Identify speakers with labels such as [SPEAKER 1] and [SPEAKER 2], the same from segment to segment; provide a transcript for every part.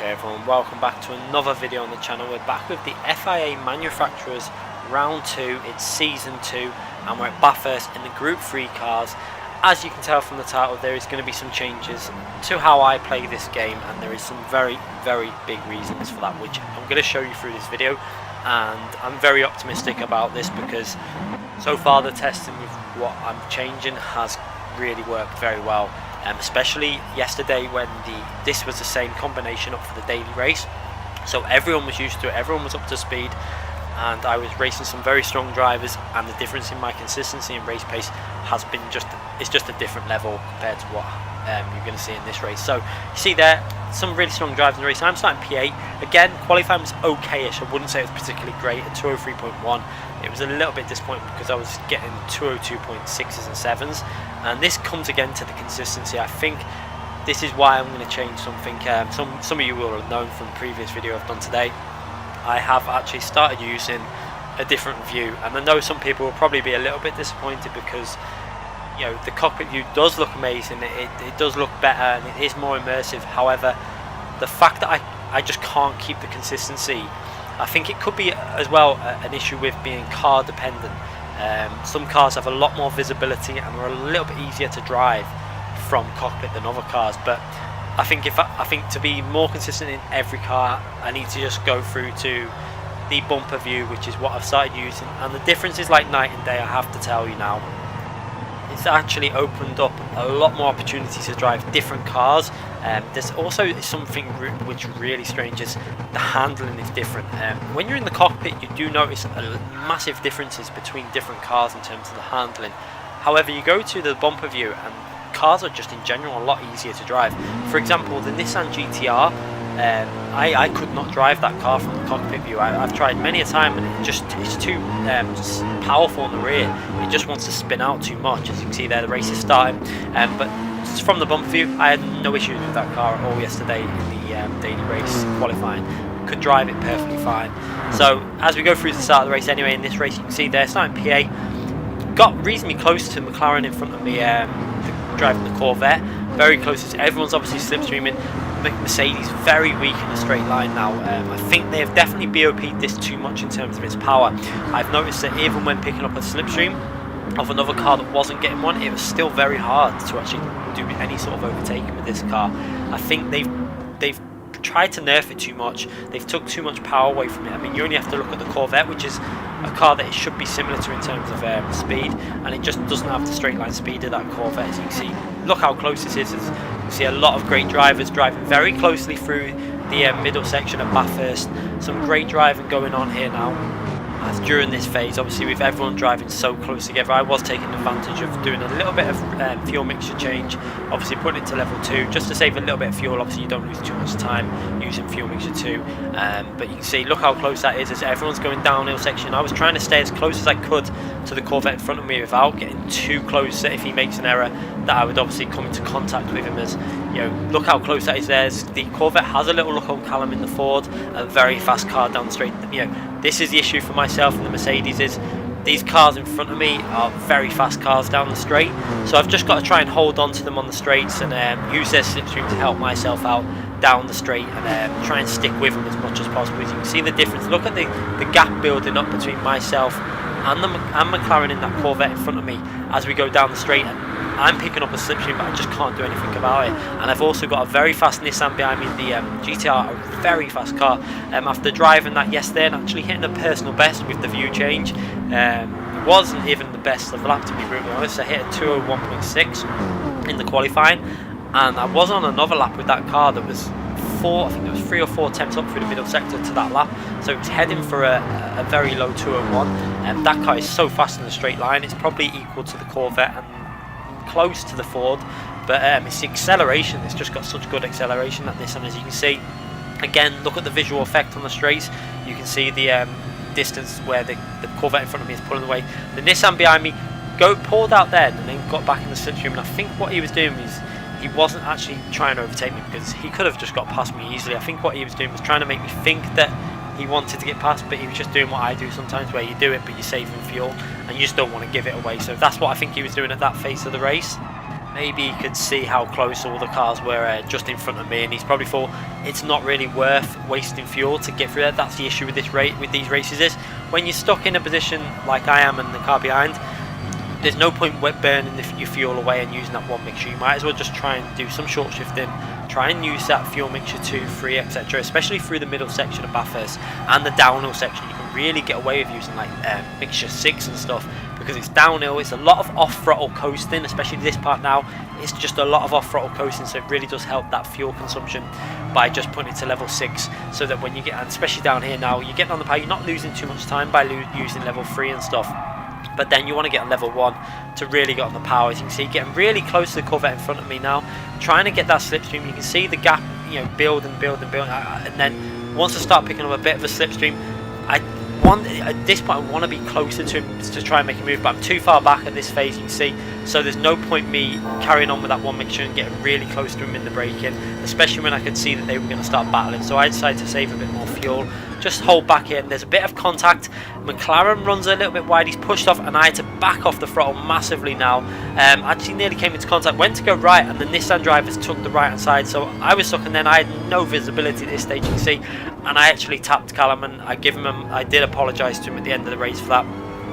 [SPEAKER 1] Okay everyone, welcome back to another video on the channel. We're back with the FIA Manufacturers Round 2, it's Season 2, and we're at Bathurst in the Group 3 cars. As you can tell from the title, there is going to be some changes to how I play this game, and there is some very big reasons for that, which I'm going to show you through this video. And I'm very optimistic about this because so far the testing with what I'm changing has really worked very well. Especially yesterday when this was the same combination up for the daily race, so everyone was used to it, everyone was up to speed, and I was racing some very strong drivers, and the difference in my consistency and race pace has been just a different level compared to what you're going to see in this race. So you see there some really strong drivers in the race. I'm starting P8 again. Qualifying was okay-ish, I wouldn't say it was particularly great at 203.1. It was a little bit disappointing because I was getting 202.6s and 7s, and this comes again to the consistency. I think this is why I'm going to change something. Some of you will have known from the previous video I've done today, I have actually started using a different view, and I know some people will probably be a little bit disappointed because, you know, the cockpit view does look amazing, it does look better, and it is more immersive. However, the fact that I just can't keep the consistency, I think it could be as well an issue with being car dependent. Some cars have a lot more visibility and are a little bit easier to drive from cockpit than other cars, but I think to be more consistent in every car, I need to just go through to the bumper view, which is what I've started using, and the difference is like night and day. I have to tell you now, it's actually opened up a lot more opportunities to drive different cars. There's also something which really strange is the handling is different. When you're in the cockpit, you do notice massive differences between different cars in terms of the handling. However, you go to the bumper view and cars are just in general a lot easier to drive. For example, the Nissan GT3, I could not drive that car from the cockpit view. I've tried many a time, and it's too powerful in the rear. It just wants to spin out too much. As you can see there, the race is starting. But from the bumper view, I had no issues with that car at all yesterday in the daily race qualifying. Could drive it perfectly fine. So as we go through the start of the race anyway, in this race you can see there, starting P8, got reasonably close to McLaren in front of me, driving the Corvette, very close to everyone's obviously slipstreaming. Mercedes very weak in a straight line now. I think they have definitely BOP'd this too much in terms of its power. I've noticed that even when picking up a slipstream of another car that wasn't getting one, it was still very hard to actually do any sort of overtaking with this car. I think they've tried to nerf it too much. They've took too much power away from it. I mean, you only have to look at the Corvette, which is a car that it should be similar to in terms of speed, and it just doesn't have the straight line speed of that Corvette. As you can see, look how close this is. You can see a lot of great drivers driving very closely through the middle section of Bathurst. Some great driving going on here now. As during this phase, obviously with everyone driving so close together, I was taking advantage of doing a little bit of fuel mixture change, obviously putting it to level 2 just to save a little bit of fuel. Obviously you don't lose too much time using fuel mixture 2, but you can see, look how close that is as everyone's going downhill section. I was trying to stay as close as I could to the Corvette in front of me without getting too close that if he makes an error that I would obviously come into contact with him. As you know, look how close that is there. The Corvette has a little look on Callum in the Ford, a very fast car down the straight. You know, this is the issue for myself and the Mercedes, is these cars in front of me are very fast cars down the straight, so I've just got to try and hold on to them on the straights and use their slipstream to help myself out down the straight, and try and stick with them as much as possible. As you can see the difference, look at the gap building up between myself and McLaren in that Corvette in front of me as we go down the straight. And I'm picking up a slipstream, but I just can't do anything about it. And I've also got a very fast Nissan behind me, the GT3, a very fast car. After driving that yesterday and actually hitting a personal best with the view change, it wasn't even the best of the lap, to be brutally honest. I hit a 201.6 in the qualifying, and I was on another lap with that car that was I think there was 3 or 4 attempts up through the middle sector to that lap, so it was heading for a very low 201, and that car is so fast in the straight line. It's probably equal to the Corvette and close to the Ford, but it's the acceleration. It's just got such good acceleration at this, and as you can see, again, look at the visual effect on the straights. You can see the distance where the Corvette in front of me is pulling away. The Nissan behind me pulled out then and then got back in the slipstream, and I think what he was doing is he wasn't actually trying to overtake me, because he could have just got past me easily. I think what he was doing was trying to make me think that he wanted to get past, but he was just doing what I do sometimes, where you do it but you're saving fuel and you just don't want to give it away. So that's what I think he was doing at that phase of the race. maybe he could see how close all the cars were just in front of me, and he's probably thought it's not really worth wasting fuel to get through there. That's the issue with this with these races, is when you're stuck in a position like I am and the car behind, there's no point burning your fuel away and using that one mixture. You might as well just try and do some short shifting, try and use that fuel mixture 2, 3, etc., especially through the middle section of Bathurst and the downhill section. You can really get away with using like mixture 6 and stuff, because it's downhill. It's a lot of off-throttle coasting, especially this part now. It's just a lot of off-throttle coasting, so it really does help that fuel consumption by just putting it to level 6, so that when you get, and especially down here now, you're getting on the power, you're not losing too much time by using level 3 and stuff. But then you want to get on level 1 to really get on the power. As you can see, getting really close to the Corvette in front of me now, trying to get that slipstream. You can see the gap, you know, build and build and build, and then once I start picking up a bit of a slipstream, at this point I want to be closer to him to try and make a move, but I'm too far back at this phase, you can see, so there's no point me carrying on with that one mixture and getting really close to him in the braking, especially when I could see that they were going to start battling. So I decided to save a bit more fuel, just hold back in. There's a bit of contact, McLaren runs a little bit wide, he's pushed off, and I had to back off the throttle massively now. Actually nearly came into contact, went to go right, and the Nissan drivers took the right hand side, so I was stuck, and then I had no visibility at this stage, you can see, and I actually tapped Callum, and I did apologise to him at the end of the race for that.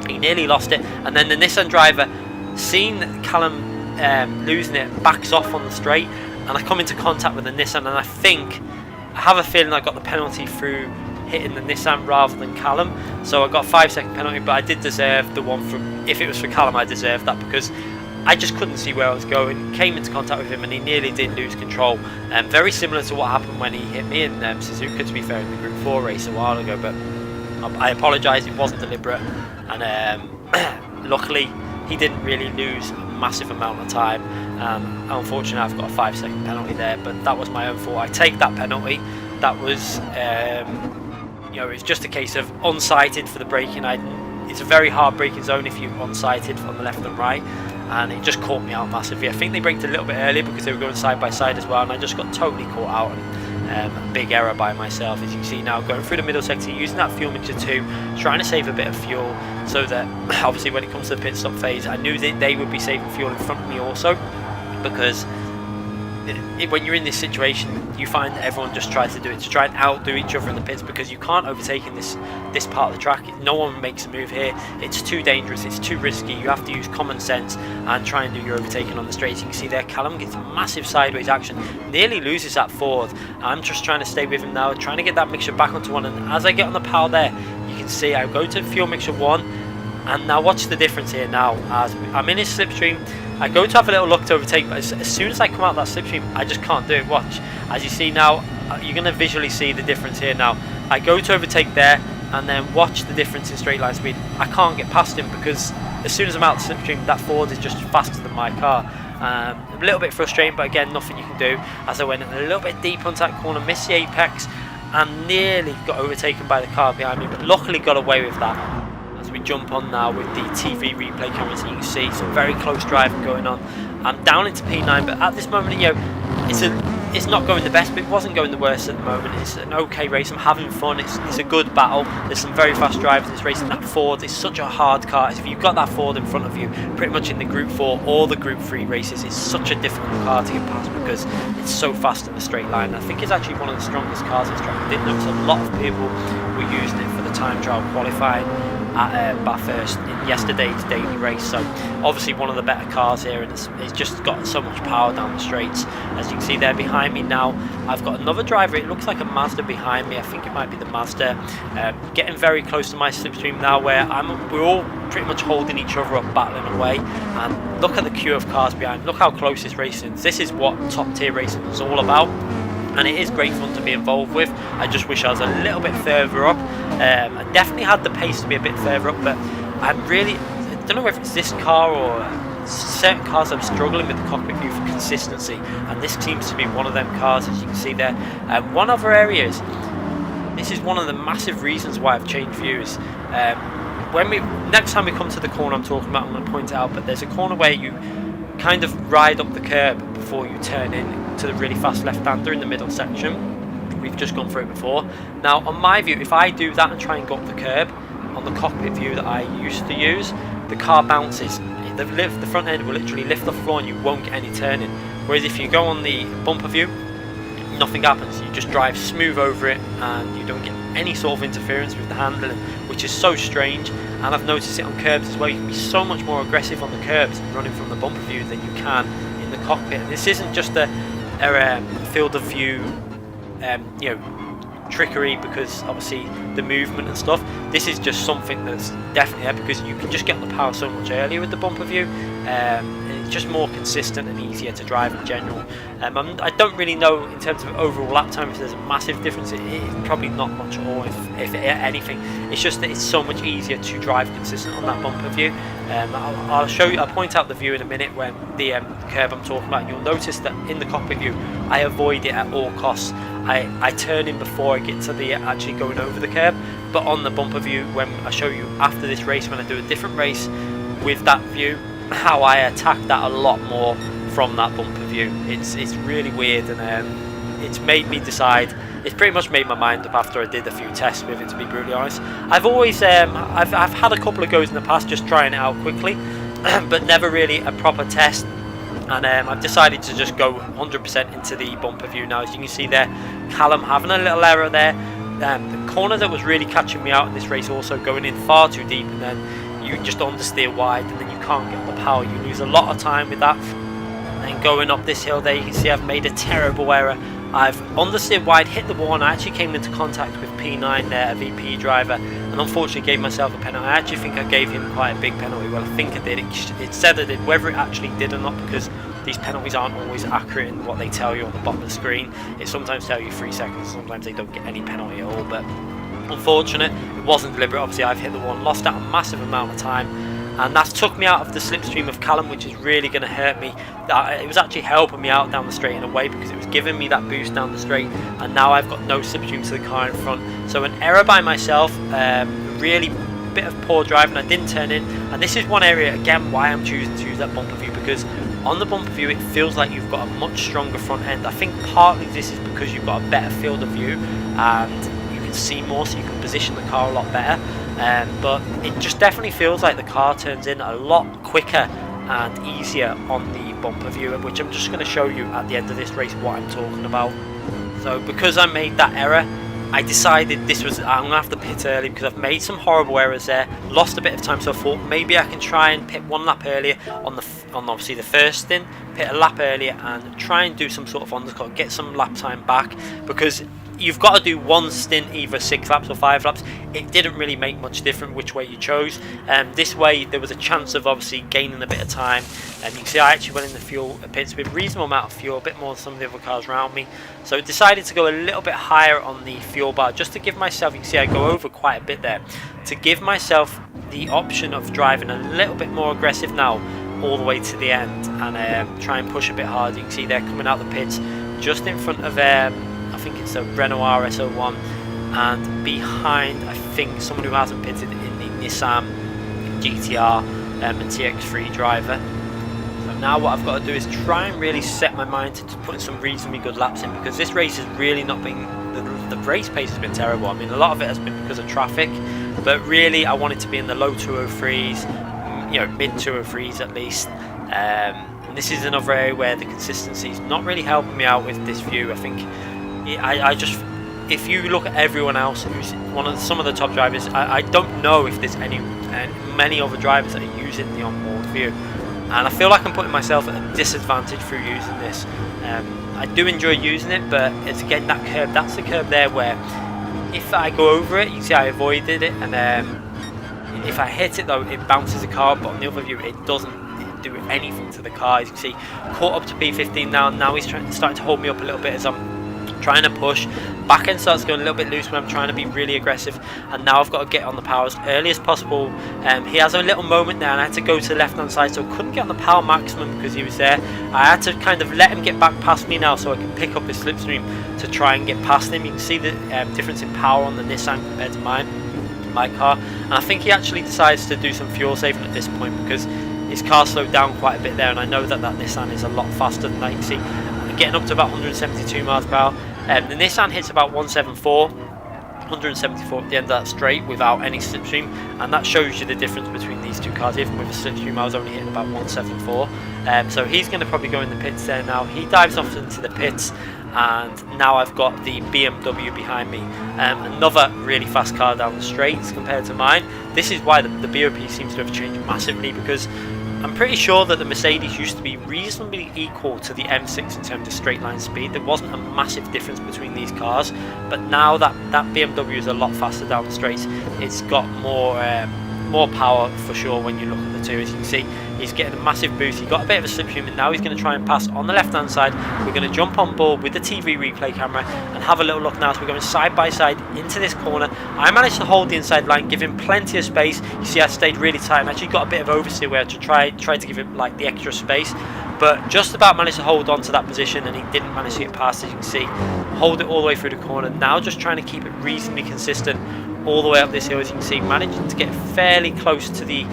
[SPEAKER 1] He nearly lost it, and then the Nissan driver, seeing Callum losing it, backs off on the straight, and I come into contact with the Nissan, and I have a feeling I got the penalty through hitting the Nissan rather than Callum, so I got a 5-second penalty, but I did deserve the one from, if it was for Callum, I deserved that, because I just couldn't see where I was going, came into contact with him, and he nearly did lose control. Very similar to what happened when he hit me in Suzuka, to be fair, in the Group 4 race a while ago, but I apologise, it wasn't deliberate, and luckily he didn't really lose a massive amount of time. Unfortunately, I've got a 5-second penalty there, but that was my own fault. I take that penalty. That was, you know, it's just a case of unsighted for the braking. It's a very hard braking zone if you're unsighted on the left and right, and it just caught me out massively. I think they braked a little bit earlier because they were going side by side as well, and I just got totally caught out, and big error by myself. As you can see now, going through the middle section, using that fuel mixture 2, trying to save a bit of fuel, so that obviously when it comes to the pit stop phase, I knew that they would be saving fuel in front of me also, because when you're in this situation, you find that everyone just tries to do it to try and outdo each other in the pits, because you can't overtake in this part of the track. No one makes a move here. It's too dangerous, it's too risky. You have to use common sense and try and do your overtaking on the straights. You can see there Callum gets massive sideways action, nearly loses that forward. I'm just trying to stay with him now, trying to get that mixture back onto 1, and as I get on the power there, you can see I go to fuel mixture 1, and now watch the difference here now. As I'm in his slipstream, I go to have a little look to overtake, but as soon as I come out that slipstream, I just can't do it. Watch, as you see now, you're going to visually see the difference here now. I go to overtake there, and then watch the difference in straight line speed. I can't get past him, because as soon as I'm out the slipstream, that Ford is just faster than my car. A little bit frustrating, but again, nothing you can do. As I went a little bit deep onto that corner, missed the apex, and nearly got overtaken by the car behind me, but luckily got away with that. As we jump on now with the TV replay cameras, and you can see some very close driving going on. I'm down into P9, but at this moment, you know, it's not going the best, but it wasn't going the worst at the moment. It's an okay race. I'm having fun. It's a good battle. There's some very fast drivers in this race, and that Ford is such a hard car. If you've got that Ford in front of you, pretty much in the Group 4 or the Group 3 races, it's such a difficult car to get past, because it's so fast in the straight line. I think it's actually one of the strongest cars in this track. I did notice a lot of people were using it for the time trial qualifying at Bathurst in yesterday's daily race. So obviously one of the better cars here, and it's just got so much power down the straights. As you can see there behind me now, I've got another driver. It looks like a Mazda behind me. I think it might be the Mazda. Getting very close to my slipstream now, where we're all pretty much holding each other up, battling away. And look at the queue of cars behind. Look how close this racing is. This is what top tier racing is all about, and it is great fun to be involved with. I just wish I was a little bit further up. I definitely had the pace to be a bit further up, but I don't know if it's this car or certain cars I'm struggling with the cockpit view for consistency, and this seems to be one of them cars, as you can see there. One other area is, this is one of the massive reasons why I've changed views. Next time we come to the corner I'm talking about, I'm going to point it out, but there's a corner where you kind of ride up the curb before you turn in to the really fast left-hander in the middle section. We've just gone through it before. Now on my view, if I do that and try and go up the curb on the cockpit view that I used to use, the car bounces. the front end will literally lift off the floor and you won't get any turning. Whereas if you go on the bumper view, nothing happens. You just drive smooth over it and you don't get any sort of interference with the handling, which is so strange. And I've noticed it on curbs as well. You can be so much more aggressive on the curbs running from the bumper view than you can in the cockpit. And this isn't just a field of view you know, trickery, because obviously the movement and stuff. This is just something that's definitely there because you can just get the power so much earlier with the bumper view. It's just more consistent and easier to drive in general. I don't really know in terms of overall lap time if there's a massive difference. It's probably not much at all, if anything. It's just that it's so much easier to drive consistent on that bumper view. I'll show you. I'll point out the view in a minute when the curb I'm talking about. You'll notice that in the cockpit view, I avoid it at all costs. I turn in before I get to the actually going over the curb. But on the bumper view, when I show you after this race, when I do a different race with that view, how I attack that a lot more from that bumper view. It's really weird, and it's made me decide. It's pretty much made my mind up after I did a few tests with it, to be brutally honest. I've always I've had a couple of goes in the past just trying it out quickly, but never really a proper test. And I've decided to just go 100% into the bumper view now. As you can see there, Callum having a little error there. The corner that was really catching me out in this race, also going in far too deep, and then you just understeer wide, and then you can't get the power. You lose a lot of time with that. And then going up this hill there, you can see I've made a terrible error. I've understeered wide, hit the wall, and I actually came into contact with P9 there, a VP driver, and unfortunately gave myself a penalty. I actually think I gave him quite a big penalty. Well, I think I did. It said I did. Whether it actually did or not, because these penalties aren't always accurate in what they tell you on the bottom of the screen. It sometimes tells you 3 seconds, sometimes they don't get any penalty at all. But unfortunate, it wasn't deliberate. Obviously, I've hit the wall, lost out a massive amount of time. And that's took me out of the slipstream of Callum, which is really going to hurt me. It was actually helping me out down the straight in a way, because it was giving me that boost down the straight, and now I've got no slipstream to the car in front. So an error by myself, really bit of poor driving. I didn't turn in, and this is one area again why I'm choosing to use that bumper view, because on the bumper view it feels like you've got a much stronger front end. I think partly this is because you've got a better field of view and you can see more, so you can position the car a lot better. But it just definitely feels like the car turns in a lot quicker and easier on the bumper view, which I'm just going to show you at the end of this race what I'm talking about. So because I made that error, I decided I'm going to have to pit early, because I've made some horrible errors there, lost a bit of time. So I thought maybe I can try and pit 1 lap earlier on obviously the first stint, pit a lap earlier and try and do some sort of undercut, get some lap time back, because you've got to do one stint, either 6 laps or 5 laps. It didn't really make much difference which way you chose. This way there was a chance of obviously gaining a bit of time. And you can see I actually went in the fuel pits with a reasonable amount of fuel, a bit more than some of the other cars around me. So I decided to go a little bit higher on the fuel bar, just to give myself, you can see I go over quite a bit there, to give myself the option of driving a little bit more aggressive now all the way to the end, and try and push a bit harder. You can see they're coming out the pits just in front of I think it's a Renault RS01, and behind I think someone who hasn't pitted in the Nissan GTR and TX3 driver. So now what I've got to do is try and really set my mind to putting some reasonably good laps in, because this race has really not been, the race pace has been terrible. I mean, a lot of it has been because of traffic, but really I wanted to be in the low 203s, you know, mid 203s at least. And this is another area where the consistency is not really helping me out with this view. I think I just, if you look at everyone else who's some of the top drivers, I don't know if there's many other drivers that are using the onboard view, and I feel like I'm putting myself at a disadvantage through using this. I do enjoy using it, but it's again that curb, that's the curb there where if I go over it, you can see I avoided it, and if I hit it though, it bounces the car, but on the other view it doesn't do anything to the car. As you can see, caught up to P15 now he's starting to hold me up a little bit as I'm trying to push. Back end starts going a little bit loose when I'm trying to be really aggressive, and now I've got to get on the power as early as possible. He has a little moment there, and I had to go to the left hand side, so I couldn't get on the power maximum because he was there. I had to kind of let him get back past me now, so I can pick up his slipstream to try and get past him. You can see the difference in power on the Nissan compared to my car, and I think he actually decides to do some fuel saving at this point, because his car slowed down quite a bit there, and I know that Nissan is a lot faster than that. You can see getting up to about 172 miles per hour. The Nissan hits about 174, 174 at the end of that straight without any slipstream, and that shows you the difference between these two cars. Even with a slipstream, I was only hitting about 174. So he's going to probably go in the pits there now. He dives off into the pits, and now I've got the BMW behind me. Another really fast car down the straights compared to mine. This is why the BOP seems to have changed massively, because I'm pretty sure that the Mercedes used to be reasonably equal to the M6 in terms of straight line speed. There wasn't a massive difference between these cars, but now that BMW is a lot faster down the straights, it's got more power for sure when you look at the two. As you can see, he's getting a massive boost. He got a bit of a slipstream, and now he's going to try and pass on the left hand side. We're going to jump on board with the TV replay camera and have a little look now. So we're going side by side into this corner. I managed to hold the inside line, give him plenty of space. You see, I stayed really tight and actually got a bit of oversteer where to try to give him like the extra space, but just about managed to hold on to that position, and he didn't manage to get past. As you can see, hold it all the way through the corner. Now just trying to keep it reasonably consistent all the way up this hill. As you can see, managing to get fairly close to the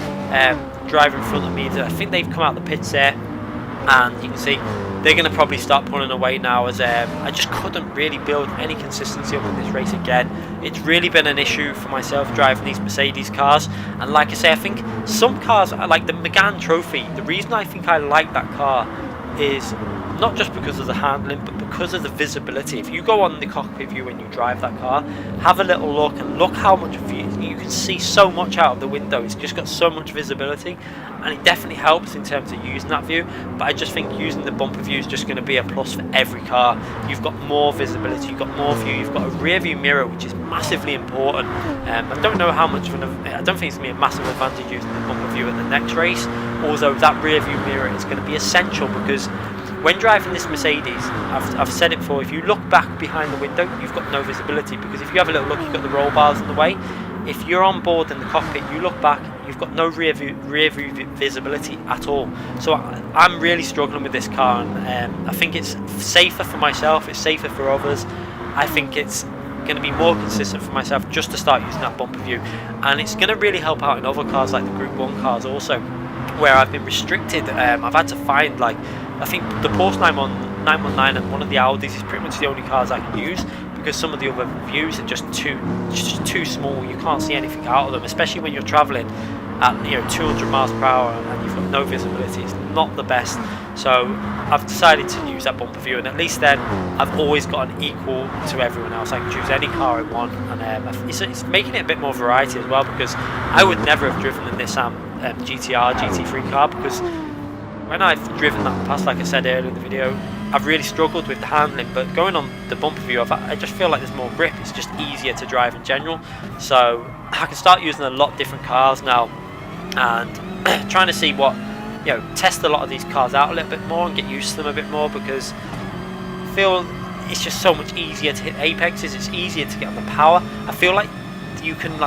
[SPEAKER 1] driver in front of me. I think they've come out the pits there, and you can see they're going to probably start pulling away now, as I just couldn't really build any consistency up in this race again. It's really been an issue for myself driving these Mercedes cars, and like I say, I think some cars, like the Megane Trophy, the reason I think I like that car is not just because of the handling, but because of the visibility. If you go on the cockpit view when you drive that car, have a little look and look how much view you can see. So much out of the window. It's just got so much visibility, and it definitely helps in terms of using that view. But I just think using the bumper view is just going to be a plus for every car. You've got more visibility, you've got more view, you've got a rear view mirror, which is massively important. I don't know how much of I don't think it's going to be a massive advantage using the bumper view at the next race, although that rear view mirror is going to be essential, because when driving this Mercedes, I've said it before, if you look back behind the window, you've got no visibility, because if you have a little look, you've got the roll bars in the way. If you're on board in the cockpit, you look back, you've got no rear view visibility at all. So I'm really struggling with this car, and I think it's safer for myself, it's safer for others. I think it's going to be more consistent for myself just to start using that bumper view, and it's going to really help out in other cars like the Group 1 cars also, where I've been restricted. I've had to find, like, I think the Porsche 919 and one of the Audis is pretty much the only cars I can use, because some of the other views are just too small. You can't see anything out of them, especially when you're travelling at 200 miles per hour and you've got no visibility. It's not the best. So I've decided to use that bumper view, and at least then I've always got an equal to everyone else. I can choose any car I want, and it's making it a bit more variety as well, because I would never have driven the Nissan GTR GT3 car, because when I've driven that past, like I said earlier in the video, I've really struggled with the handling. But going on the bumper view, I just feel like there's more grip. It's just easier to drive in general. So I can start using a lot of different cars now, and trying to see what, test a lot of these cars out a little bit more and get used to them a bit more, because I feel it's just so much easier to hit apexes. It's easier to get on the power. I feel like you can,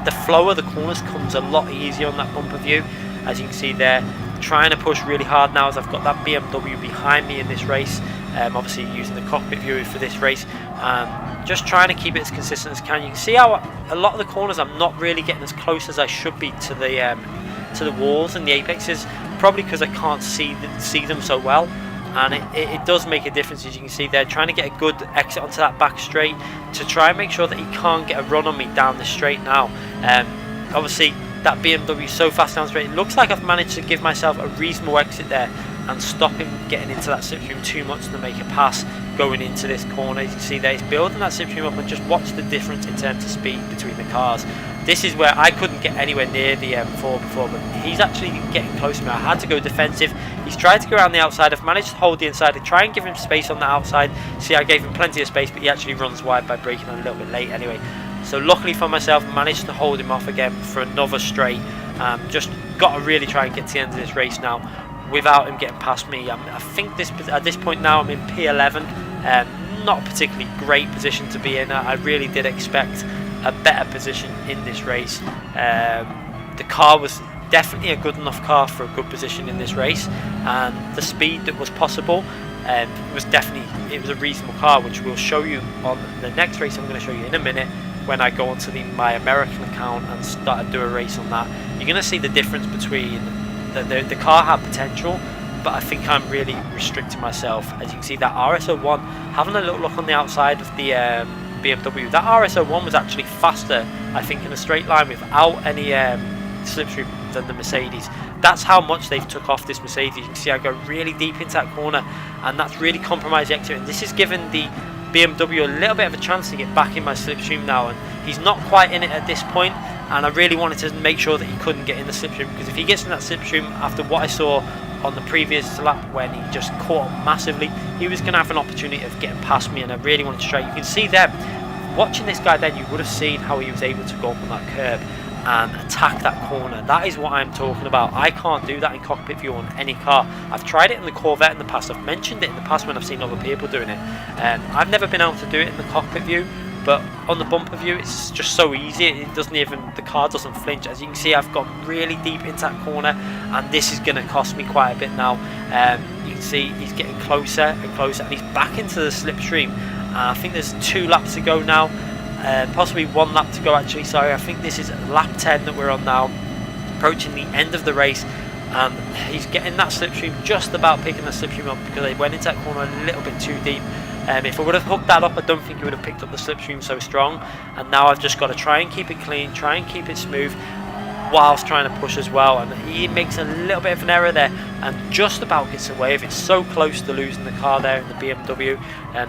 [SPEAKER 1] the flow of the corners comes a lot easier on that bumper view. As you can see there, trying to push really hard now as I've got that BMW behind me in this race. Obviously using the cockpit view for this race, just trying to keep it as consistent as can. You can see how a lot of the corners I'm not really getting as close as I should be to the walls and the apexes, probably because I can't see them so well, and it does make a difference. As you can see there, trying to get a good exit onto that back straight to try and make sure that he can't get a run on me down the straight now. Obviously that BMW is so fast down the straight, it looks like I've managed to give myself a reasonable exit there and stop him getting into that slipstream too much to make a pass going into this corner. As you can see there, he's building that slipstream up, and just watch the difference in terms of speed between the cars. This is where I couldn't get anywhere near the M4 before, but he's actually getting close to me. I had to go defensive. He's tried to go around the outside. I've managed to hold the inside and try and give him space on the outside. See, I gave him plenty of space, but he actually runs wide by braking on a little bit late anyway. So luckily for myself, managed to hold him off again for another straight. Just got to really try and get to the end of this race now without him getting past me. I think at this point now I'm in P11. Not a particularly great position to be in. I really did expect a better position in this race. The car was definitely a good enough car for a good position in this race, and the speed that was possible was a reasonable car, which we'll show you on the next race I'm going to show you in a minute, when I go onto my American account and start to do a race on that. You're going to see the difference between the car had potential, but I think I'm really restricting myself. As you can see, that RS01, having a little look on the outside of the BMW. That RS01 was actually faster, I think, in a straight line without any slipstream than the Mercedes. That's how much they've took off this Mercedes. You can see I go really deep into that corner, and that's really compromised the exit, and this has given the BMW a little bit of a chance to get back in my slipstream now, and he's not quite in it at this point, and I really wanted to make sure that he couldn't get in the slipstream, because if he gets in that slipstream after what I saw on the previous lap when he just caught up massively, he was going to have an opportunity of getting past me, and I really wanted to try. You can see there, watching this guy then, you would have seen how he was able to go up on that curb and attack that corner. That is what I'm talking about. I can't do that in cockpit view on any car. I've tried it in the Corvette in the past, I've mentioned it in the past when I've seen other people doing it, and I've never been able to do it in the cockpit view, but on the bumper view it's just so easy. It doesn't even, the car doesn't flinch. As you can see, I've gone really deep into that corner, and this is going to cost me quite a bit now. You can see he's getting closer and closer, and he's back into the slipstream. I think there's 2 laps to go now, possibly 1 lap to go actually, sorry. I think this is lap 10 that we're on now, approaching the end of the race, and he's getting that slipstream, just about picking the slipstream up, because they went into that corner a little bit too deep. If I would have hooked that up, I don't think he would have picked up the slipstream so strong, and now I've just got to try and keep it clean, try and keep it smooth, whilst trying to push as well, and he makes a little bit of an error there and just about gets away with it. So close to losing the car there in the BMW,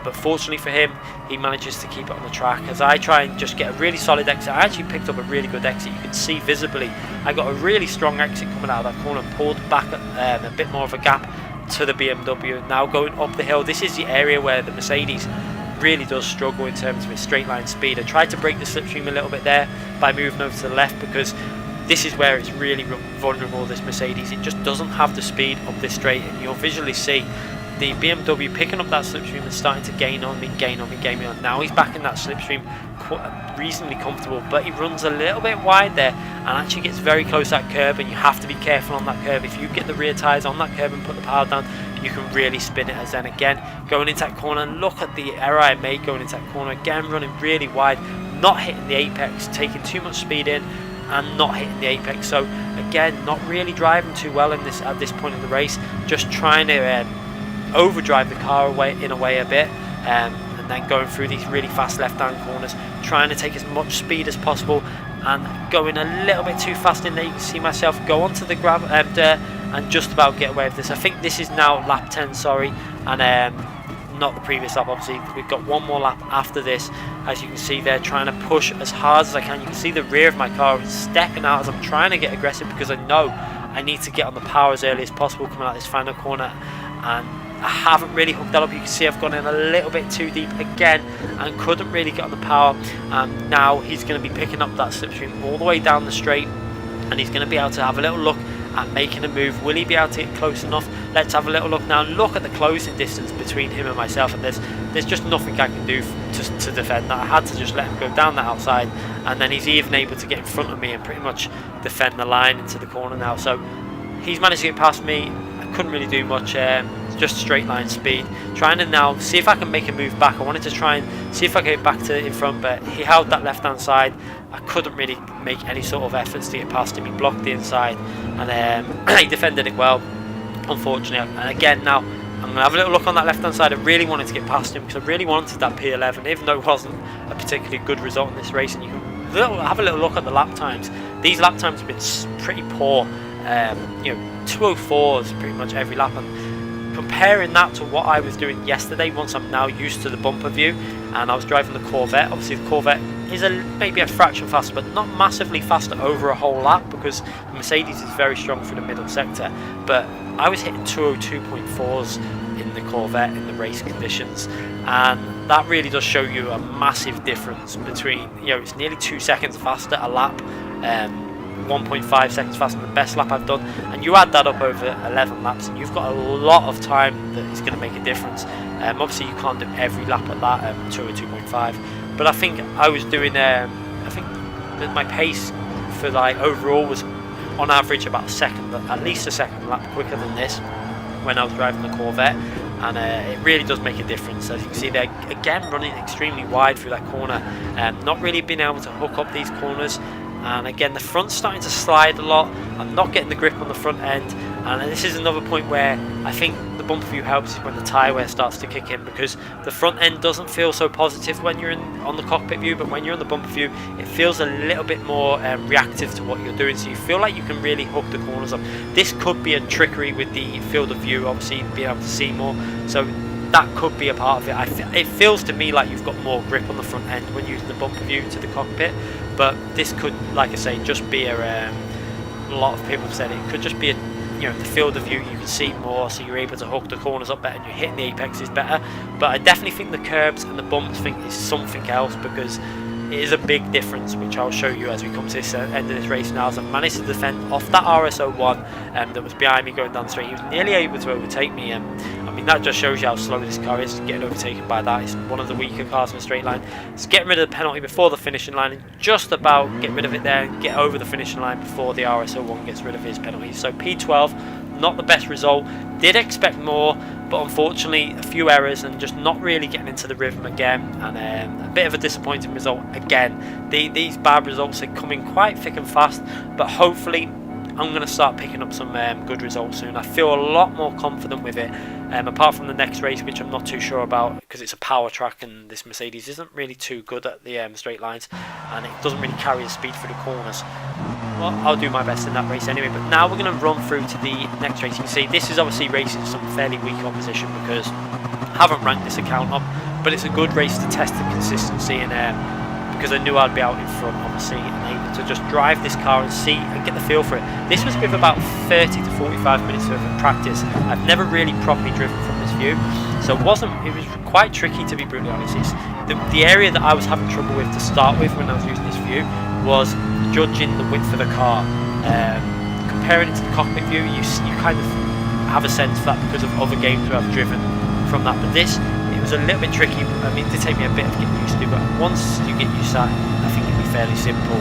[SPEAKER 1] but fortunately for him, he manages to keep it on the track as I try and just get a really solid exit. I actually picked up a really good exit. You can see visibly I got a really strong exit coming out of that corner, pulled back a bit more of a gap to the BMW. Now going up the hill, this is the area where the Mercedes really does struggle in terms of its straight line speed. I tried to break the slipstream a little bit there by moving over to the left, because this is where it's really vulnerable, this Mercedes. It just doesn't have the speed up this straight, and you'll visually see the BMW picking up that slipstream and starting to gain on me. Now he's back in that slipstream, reasonably comfortable, but he runs a little bit wide there and actually gets very close to that curb, and you have to be careful on that curb. If you get the rear tyres on that curb and put the power down, you can really spin it. As then again, going into that corner, look at the error I made going into that corner, again running really wide, not hitting the apex, taking too much speed in and not hitting the apex. So again, not really driving too well in this at this point in the race, just trying to overdrive the car away in a way a bit, and then going through these really fast left hand corners, trying to take as much speed as possible and going a little bit too fast in there. You can see myself go onto the gravel and just about get away with this. I think this is now lap 10, sorry, and not the previous lap. Obviously we've got 1 more lap after this. As you can see there, trying to push as hard as I can. You can see the rear of my car is stepping out as I'm trying to get aggressive, because I know I need to get on the power as early as possible coming out this final corner, and I haven't really hooked that up. You can see I've gone in a little bit too deep again and couldn't really get on the power. Now he's going to be picking up that slipstream all the way down the straight, and he's going to be able to have a little look at making a move. Will he be able to get close enough? Let's have a little look now. Look at the closing distance between him and myself, and there's just nothing I can do to defend that. I had to just let him go down that outside, and then he's even able to get in front of me and pretty much defend the line into the corner now. So he's managed to get past me. I couldn't really do much, just straight line speed. Trying to now see if I can make a move back. I wanted to try and see if I could get back to in front, but he held that left hand side. I couldn't really make any sort of efforts to get past him. He blocked the inside, and he defended it well, unfortunately. And again, now I'm going to have a little look on that left hand side. I really wanted to get past him because I really wanted that P11, even though it wasn't a particularly good result in this race. And you can have a little look at the lap times. These lap times have been pretty poor. 2:04 pretty much every lap, and comparing that to what I was doing yesterday, once I'm now used to the bumper view and I was driving the Corvette. Obviously the Corvette is maybe a fraction faster, but not massively faster over a whole lap, because the Mercedes is very strong through the middle sector. But I was hitting 202.4s in the Corvette in the race conditions, and that really does show you a massive difference between, it's nearly 2 seconds faster a lap, 1.5 seconds faster than the best lap I've done, and you add that up over 11 laps and you've got a lot of time that is going to make a difference. Obviously you can't do every lap at that 2.5, but I think I was doing I think that my pace for overall was on average about a second, at least a second lap quicker than this when I was driving the Corvette, and it really does make a difference. As you can see there, again running extremely wide through that corner, not really being able to hook up these corners. And again, the front's starting to slide a lot. I'm not getting the grip on the front end, And this is another point where I think the bumper view helps is when the tyre wear starts to kick in, because the front end doesn't feel so positive when you're on the cockpit view, but when you're on the bumper view it feels a little bit more reactive to what you're doing, so you feel like you can really hook the corners up. This could be a trickery with the field of view, obviously being able to see more, so that could be a part of it. It feels to me like you've got more grip on the front end when using the bumper view to the cockpit, but this could, like I say, just be a lot of people have said it could just be the field of view, you can see more, so you're able to hook the corners up better and you're hitting the apexes better. But I definitely think the curbs and the bumps is something else, because it is a big difference, which I'll show you as we come to this end of this race now. As I've managed to defend off that RS01 that was behind me going down the straight. He was nearly able to overtake me. I mean, that just shows you how slow this car is, getting overtaken by that. It's one of the weaker cars in the straight line. It's getting rid of the penalty before the finishing line, and just about get rid of it there and get over the finishing line before the RS01 gets rid of his penalty. So P12, not the best result. Did expect more, but unfortunately a few errors and just not really getting into the rhythm again, and a bit of a disappointing result again. These bad results are coming quite thick and fast, but hopefully I'm going to start picking up some good results soon. I feel a lot more confident with it, apart from the next race, which I'm not too sure about because it's a power track and this Mercedes isn't really too good at the straight lines, and it doesn't really carry the speed through the corners. Well, I'll do my best in that race anyway, but now we're going to run through to the next race. You can see this is obviously racing some fairly weak opposition because I haven't ranked this account up, but it's a good race to test the consistency, and because I knew I'd be out in front, obviously, and able to just drive this car and see and get the feel for it. This was with about 30 to 45 minutes worth of practice. I've never really properly driven from this view, so it was quite tricky, to be brutally honest. The area that I was having trouble with to start with when I was using this view was judging the width of the car. Comparing it to the cockpit view, you kind of have a sense for that because of other games where I've driven from that, but this, it was a little bit tricky. I mean, it did take me a bit of getting used to, but once you get used to that, I think it'll be fairly simple.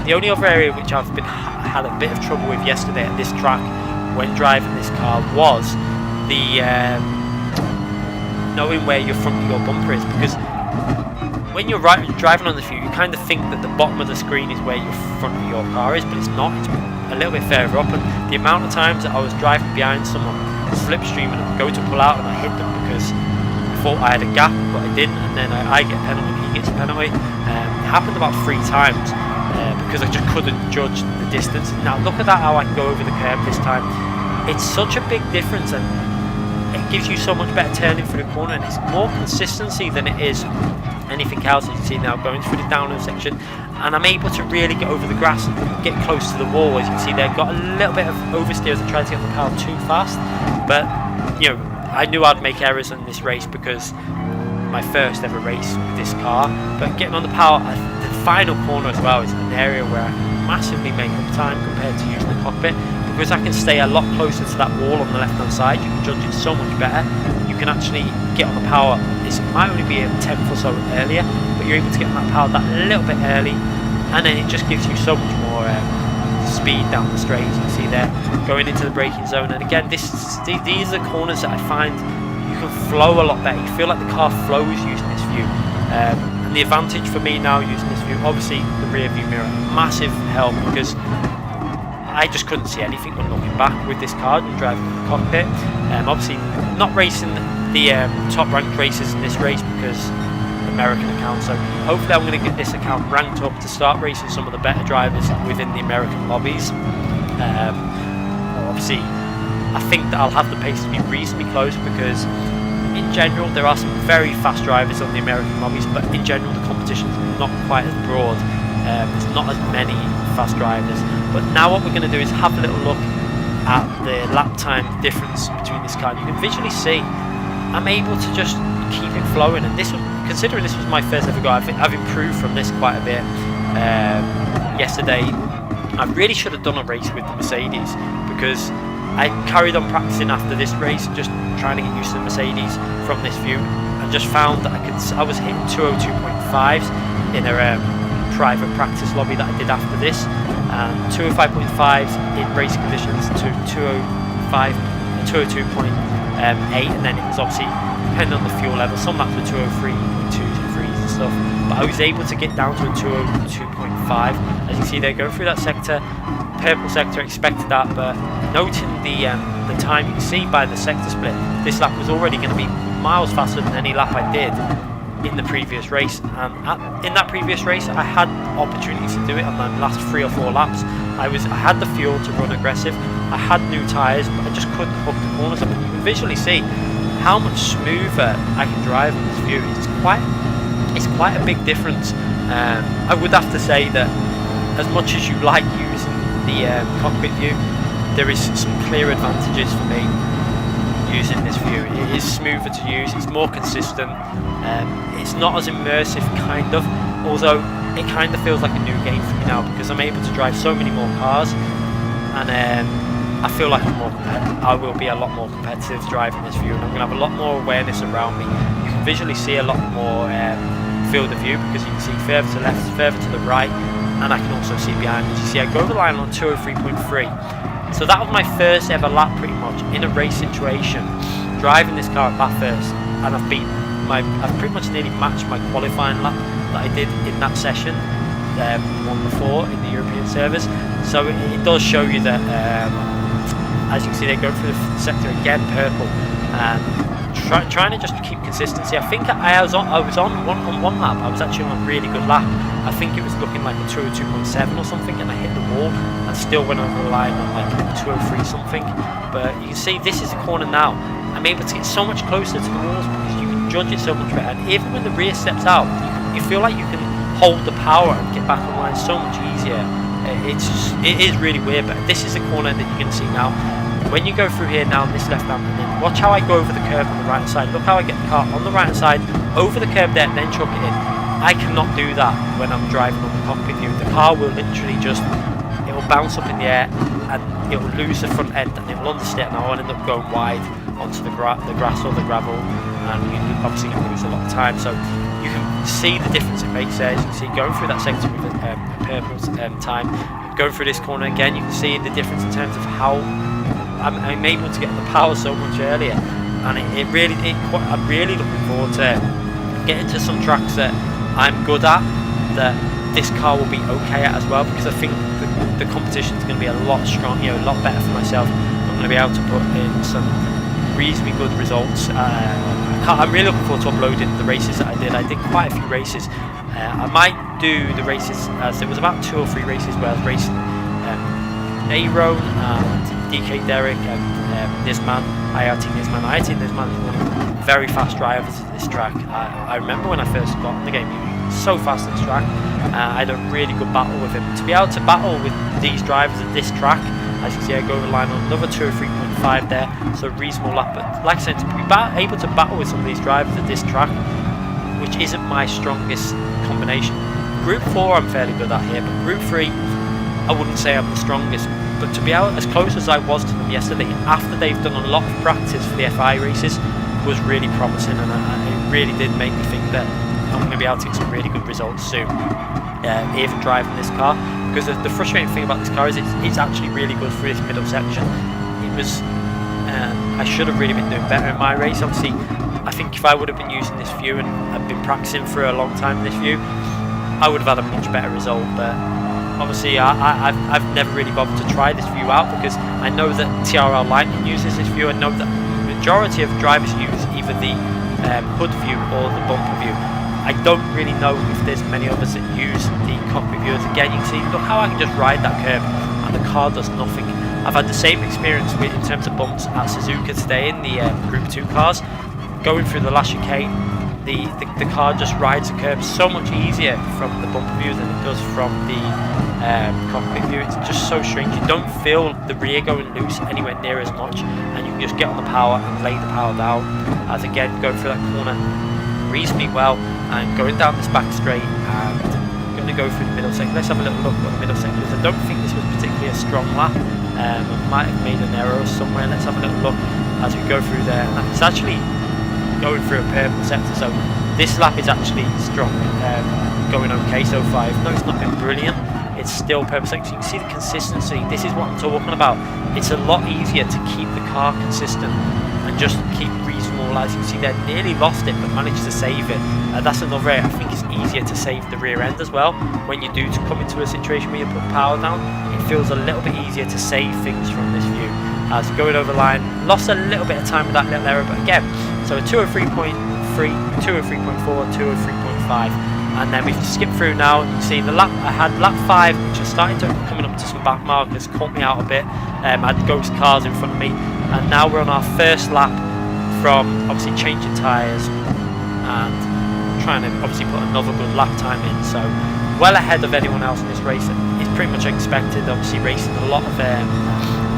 [SPEAKER 1] The only other area which I've had a bit of trouble with yesterday at this track when driving this car was the knowing where your front of your bumper is, because when you're driving on the view, you kind of think that the bottom of the screen is where your front of your car is, but it's not. It's a little bit further up, and the amount of times that I was driving behind someone, slipstream, and go to pull out and I hit them because I thought I had a gap, but I didn't, and then I get a penalty, he gets a penalty. It happened about 3 times because I just couldn't judge the distance. Now look at that, how I can go over the curb this time. It's such a big difference, and it gives you so much better turning through the corner, and it's more consistency than it is anything else. As you see now, going through the downhill section, and I'm able to really get over the grass and get close to the wall. As you can see there, got a little bit of oversteer as I tried to get the power too fast, but I knew I'd make errors in this race because my first ever race with this car. But getting on the power, the final corner as well is an area where I can massively make up time compared to using the cockpit, because I can stay a lot closer to that wall on the left hand side. You can judge it so much better. You can actually get on the power. It might only be a tenth or so earlier, but you're able to get on that power that little bit early, and then it just gives you so much more speed down the straight. As you can see there, going into the braking zone. And again, these are the corners that I find you can flow a lot better. You feel like the car flows using this view. And the advantage for me now using this view, obviously the rear view mirror, massive help, because I just couldn't see anything when looking back with this car and driving the cockpit. Obviously not racing the top ranked races in this race because American account, so hopefully I'm going to get this account ranked up to start racing some of the better drivers within the American lobbies. Obviously I think that I'll have the pace to be reasonably close, because in general there are some very fast drivers on the American lobbies, but in general the competition is not quite as broad. There's not as many fast drivers. But now what we're going to do is have a little look at the lap time difference between this car. You can visually see I'm able to just keep it flowing, and this was, considering this was my first ever go, I think I've improved from this quite a bit. Yesterday I really should have done a race with the Mercedes, because I carried on practicing after this race, just trying to get used to the Mercedes from this view, and just found that I was hitting 202.5s in a private practice lobby that I did after this, and 205.5s in racing conditions to 202.8, and then it was obviously depending on the fuel level. Some laps were 203.2s and 3s and stuff, but I was able to get down to a 202.5. As you see there, going through that sector, purple sector, expected that, but noting the time, you can see by the sector split, this lap was already going to be miles faster than any lap I did in the previous race. And in that previous race, I had opportunities to do it on the last 3 or 4 laps. I had the fuel to run aggressive, I had new tyres, but I just couldn't hook the corners up. And you can visually see how much smoother I can drive on this view. It's quite a big difference. I would have to say that as much as you like using the cockpit view, there is some clear advantages for me using this view. It is smoother to use, it's more consistent, it's not as immersive, kind of, although it kind of feels like a new game for me now, because I'm able to drive so many more cars, and I feel like I will be a lot more competitive driving this view, and I'm going to have a lot more awareness around me. You can visually see a lot more field of view, because you can see further to the left, further to the right, and I can also see behind me. As you see, I go over the line on 203.3. So that was my first ever lap, pretty much, in a race situation, driving this car at Bathurst, and I've pretty much nearly matched my qualifying lap that I did in that session, one before in the European servers. So it does show you that, as you can see, they go through the sector again, purple, trying to just keep consistency. I think I was on one lap. I was actually on a really good lap. I think it was looking like a 202.7 or something, and I hit the wall and still went over the line on like 203 something. But you can see this is a corner now. I'm able to get so much closer to the walls because you can judge it so much better. And even when the rear steps out, you feel like you can hold the power and get back on line so much easier. It is really weird, but this is the corner that you can see now. When you go through here now on this left hand, and then watch how I go over the curb on the right hand side. Look how I get the car on the right hand side, over the curb there, and then chuck it in. I cannot do that when I'm driving on the cockpit view. The car will literally it will bounce up in the air, and it will lose the front end, and it will understeer, and I'll end up going wide onto the grass or the gravel, and you're obviously going to lose a lot of time. So you can see the difference it makes there. As you can see, going through that sector with the purple time, going through this corner again, you can see the difference in terms of how I'm able to get the power so much earlier, and I'm really looking forward to getting to some tracks that I'm good at, that this car will be okay at as well, because I think the competition is going to be a lot stronger, a lot better for myself. I'm going to be able to put in some reasonably good results. I'm really looking forward to uploading the races that I did. I did quite a few races. I might do the races, as there was about 2 or 3 races where I was racing Aaron and DK Derrick and Nisman, IRT Nisman. IRT Nisman is one of the very fast drivers at this track. I remember when I first got in the game, he was so fast at this track. I had a really good battle with him. To be able to battle with these drivers at this track, as you can see, I go over the line on another 203.5 there, so a reasonable lap. But like I said, to be able to battle with some of these drivers at this track, which isn't my strongest combination. Group 4 I'm fairly good at here, but Group 3 I wouldn't say I'm the strongest. But to be out as close as I was to them yesterday, after they've done a lot of practice for the FI races, was really promising, and it really did make me think that I'm going to be able to get some really good results soon, even driving this car. Because the frustrating thing about this car is it's actually really good for this middle section. It was I should have really been doing better in my race. Obviously, I think if I would have been using this view and I've been practicing for a long time in this view, I would have had a much better result. But obviously, I've never really bothered to try this view out, because I know that TRL Lightning uses this view. I know that the majority of drivers use either the hood view or the bumper view. I don't really know if there's many others that use the cockpit view. Again, you can see, look how I can just ride that curb and the car does nothing. I've had the same experience in terms of bumps at Suzuka today in the Group 2 cars. Going through the last chicane, the car just rides the curb so much easier from the bumper view than it does from the cockpit view. It's just so strange. You don't feel the rear going loose anywhere near as much, and you can just get on the power and lay the power down. As again, going through that corner reasonably well, and going down this back straight, and going to go through the middle section. Let's have a little look at the middle section, because I don't think this was particularly a strong lap. I might have made an error somewhere. Let's have a little look as we go through there. And it's actually going through a purple sector, so this lap is actually strong, going okay so far. No, it's not been brilliant. It's still purple sector. You can see the consistency. This is what I'm talking about. It's a lot easier to keep the car consistent and just keep reasonable small. As you can see there, nearly lost it but managed to save it. That's another area. I think it's easier to save the rear end as well. When you do come into a situation where you put power down, it feels a little bit easier to save things from this view. As going over the line, lost a little bit of time with that little error, but again, so a 203.3, 203.4, 203.5, and then we've skipped through now. You can see the lap I had, lap 5, which was starting to coming up to some back markers, caught me out a bit. I had ghost cars in front of me, and now we're on our first lap from obviously changing tyres and trying to obviously put another good lap time in. So well ahead of anyone else in this race. It's pretty much expected. Obviously racing a lot of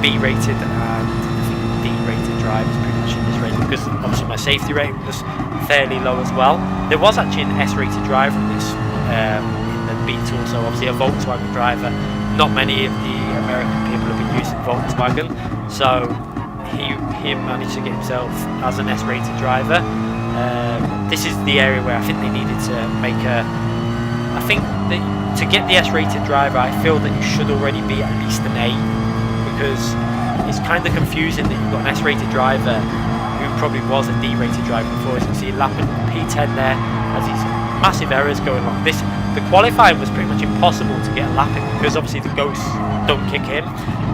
[SPEAKER 1] B-rated and I think D-rated drivers pretty much in this race, because obviously my safety rating was fairly low as well. There was actually an S-rated driver in this in the Beetle, so obviously a Volkswagen driver. Not many of the American people have been using Volkswagen, so he managed to get himself as an S-rated driver. This is the area where I think they needed to make a. I think that to get the S-rated driver, I feel that you should already be at least an A, because it's kind of confusing that you've got an S-rated driver who probably was a D-rated driver before. As you can see, lapping P10 there, as these massive errors going on. The qualifying was pretty much impossible to get a lap in, because obviously the ghosts don't kick in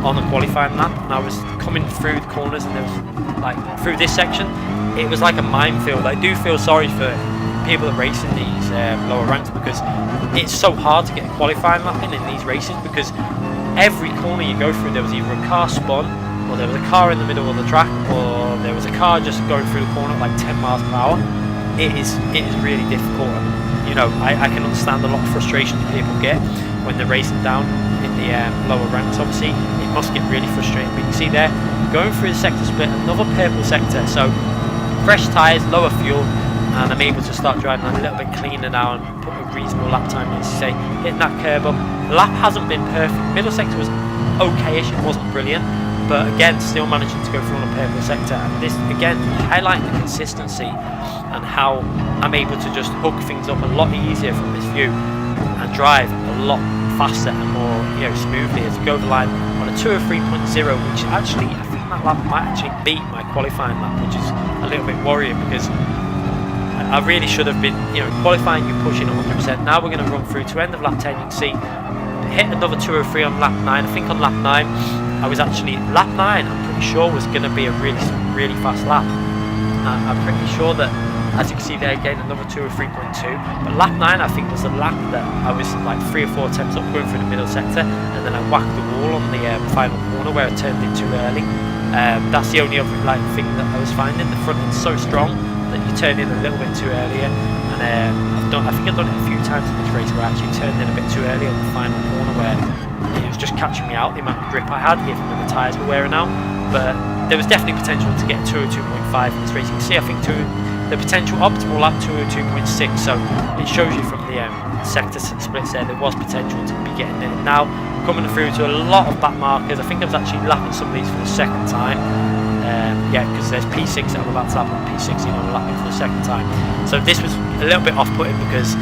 [SPEAKER 1] on the qualifying lap. And I was coming through the corners, and there was like through this section, it was like a minefield. I do feel sorry for people that race in these lower ranks, because it's so hard to get a qualifying lap in these races, because every corner you go through there was either a car spun, or there was a car in the middle of the track, or there was a car just going through the corner at like 10 miles per hour. It is really difficult, and you know, I can understand a lot of frustration that people get when they're racing down in the lower ranks. Obviously it must get really frustrating, but you can see there, going through the sector split, another purple sector, so fresh tyres, lower fuel, and I'm able to start driving a little bit cleaner now and put a reasonable lap time in, as you say, hitting that curb up. The lap hasn't been perfect. Middle sector was okay-ish, it wasn't brilliant, but again, still managing to go through on a purple sector. And this, again, highlighting the consistency and how I'm able to just hook things up a lot easier from this view and drive a lot faster and more, you know, smoothly as we go over the line on a 203.0, which actually, I think that lap might actually beat my qualifying lap, which is a little bit worrying, because I really should have been, you know, qualifying, you're pushing 100%. Now we're going to run through to end of lap 10. You can see, hit another 203 on lap 9. I think on lap 9, I was actually, lap 9, I'm pretty sure was going to be a really fast lap. I'm pretty sure that, as you can see there again, another 203.2. But lap 9, I think, was the lap that I was like 3 or 4 attempts up going through the middle sector, and then I whacked the wall on the final corner where I turned in too early. That's the only other thing that I was finding. The front end's so strong that you turn in a little bit too earlier, and I think I've done it a few times in this race where I actually turned in a bit too early on the final corner, where it was just catching me out, the amount of grip I had, even though the tyres were wearing out. But there was definitely potential to get 202.5 in this race. You can see, I think, the potential optimal lap 202.6, so it shows you from the sector splits there was potential to be getting it. Now coming through to a lot of back markers. I think I was actually lapping some of these for the second time. Yeah, because there's P6 that I'm about to lap on, P16 I'm lapping for the second time. So this was a little bit off-putting, because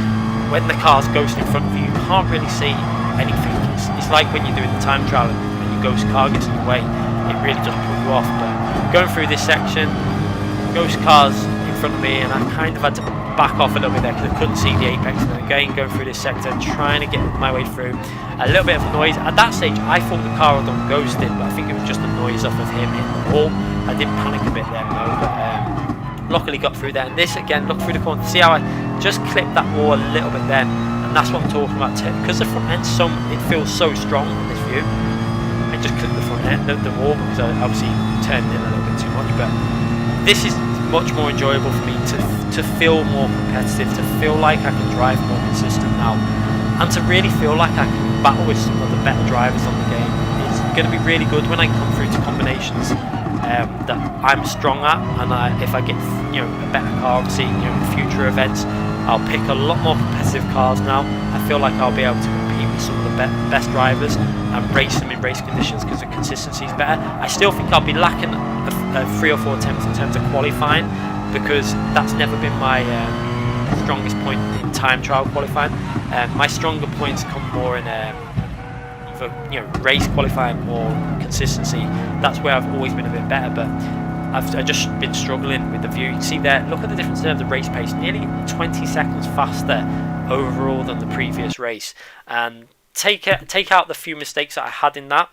[SPEAKER 1] when the car's ghost in front of you, you can't really see anything. It's like when you're doing the time trial and your ghost car gets in the way, it really does put you off. But going through this section, ghost cars in front of me, and I kind of had to back off a little bit there because I couldn't see the apex. And then again, going through this sector, trying to get my way through. A little bit of a noise. At that stage, I thought the car had done ghosted, but I think it was just a noise off of him hitting the wall. I did panic a bit there, though, but luckily got through there. And this, again, look through the corner. See how I just clipped that wall a little bit then? And that's what I'm talking about. Because the front end, it feels so strong in this view. I just clipped the front end, the wall, because I obviously turned in a little bit too much. But this is much more enjoyable for me to feel more competitive, to feel like I can drive more consistent now, and to really feel like I can battle with some of the better drivers on the game. It's going to be really good when I come through to combinations that I'm strong at, and if I get, you know, a better car, obviously, you know, in future events, I'll pick a lot more competitive cars now. I feel like I'll be able to compete with some of the best drivers and race them in race conditions, because the consistency is better. I still think I'll be lacking 3 or 4 attempts in terms of qualifying, because that's never been my strongest point in time trial qualifying. My stronger points come more in either, you know, race qualifying or consistency. That's where I've always been a bit better. But I've just been struggling with the view. You can see there, look at the difference in terms of race pace, nearly 20 seconds faster overall than the previous race. And take out the few mistakes that I had in that.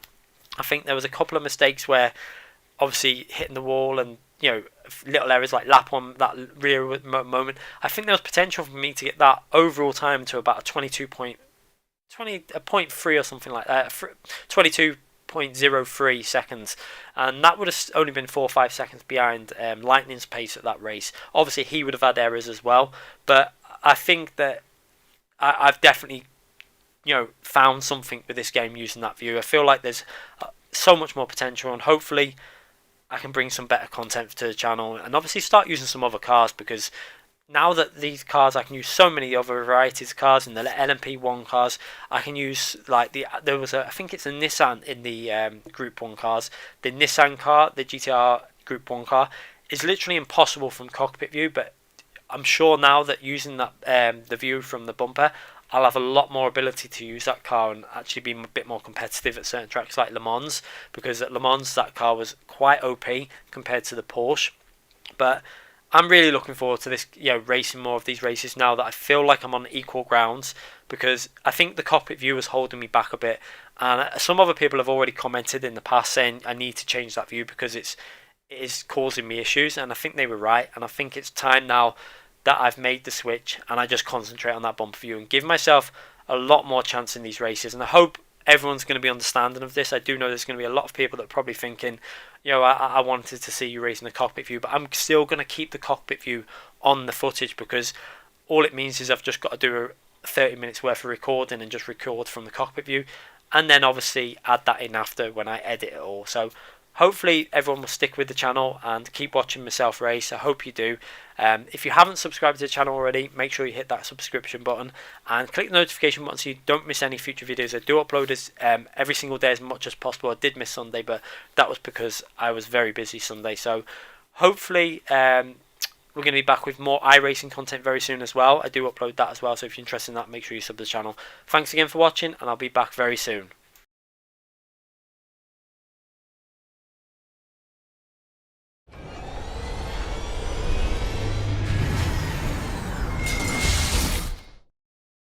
[SPEAKER 1] I think there was a couple of mistakes where obviously hitting the wall and little errors like lap one, that rear moment. I think there was potential for me to get that overall time to about a 0.3 or something like that, 22.03 seconds, and that would have only been 4 or 5 seconds behind Lightning's pace at that race. Obviously he would have had errors as well, but I think that I've definitely found something with this game using that view. I feel like there's so much more potential, and hopefully I can bring some better content to the channel, and obviously start using some other cars, because now that these cars, I can use so many other varieties of cars. In the LMP1 cars, I can use I think it's a Nissan in the Group 1 cars. The Nissan car, the GTR Group 1 car, is literally impossible from cockpit view, but I'm sure now that using that the view from the bumper, I'll have a lot more ability to use that car and actually be a bit more competitive at certain tracks like Le Mans, because at Le Mans that car was quite OP compared to the Porsche. But I'm really looking forward to this, racing more of these races now that I feel like I'm on equal grounds, because I think the cockpit view was holding me back a bit, and some other people have already commented in the past saying I need to change that view because it is causing me issues, and I think they were right. And I think it's time now that I've made the switch and I just concentrate on that bumper view and give myself a lot more chance in these races. And I hope everyone's going to be understanding of this. I do know there's going to be a lot of people that are probably thinking, I wanted to see you racing the cockpit view, but I'm still going to keep the cockpit view on the footage, because all it means is I've just got to do 30 minutes worth of recording and just record from the cockpit view, and then obviously add that in after when I edit it all. So hopefully everyone will stick with the channel and keep watching myself race. I hope you do. If you haven't subscribed to the channel already, make sure you hit that subscription button and click the notification button so you don't miss any future videos. I do upload every single day as much as possible. I did miss Sunday, but that was because I was very busy Sunday. So hopefully we're going to be back with more iRacing content very soon as well. I do upload that as well, so if you're interested in that, make sure you sub to the channel. Thanks again for watching, and I'll be back very soon.